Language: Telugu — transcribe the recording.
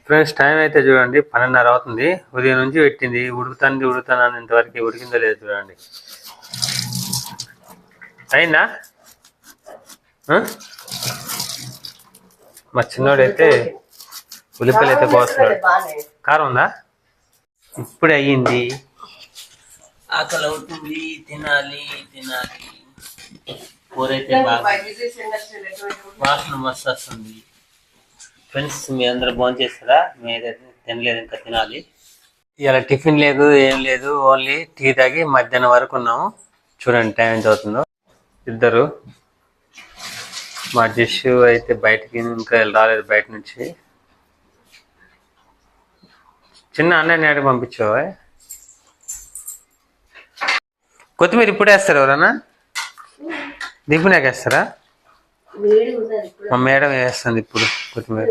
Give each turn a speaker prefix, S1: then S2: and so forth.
S1: ఫ్రెండ్స్ టైం అయితే చూడండి 12:30 అవుతుంది. ఉదయం నుంచి పెట్టింది ఉడుకుతాను ఇంతవరకు ఉడికిందో లేదు చూడండి. అయిందా? మా చిన్నోడైతే ఉల్లిపాయలు అయితే కోస్తున్నాడు. కారం ఉందా? ఇప్పుడే అయ్యింది. ఆకలి అవుతుంది, తినాలి. కూర అయితే బాగా వాసన మస్తు వస్తుంది. ఫ్రెండ్స్ మీ అందరూ భోజనం చేస్తారా? మేమైతే తినలేదు, ఇంకా తినాలి. ఇలా టిఫిన్ లేదు, ఏం లేదు, ఓన్లీ టీ తాగి మధ్యాహ్నం వరకు ఉన్నాము. చూడండి టైం ఎంత అవుతుందో. ఇద్దరు మా డిష్ అయితే బయటికి ఇంకా రాలేదు, బయట నుంచి. చిన్న అన్నయ్య నాటికి పంపించావా? కొత్తిమీర ఇప్పుడు వేస్తారు ఎవరన్నా? దింపినాక వేస్తారా? మా మేడం వేస్తుంది ఇప్పుడు కొత్తిమీర.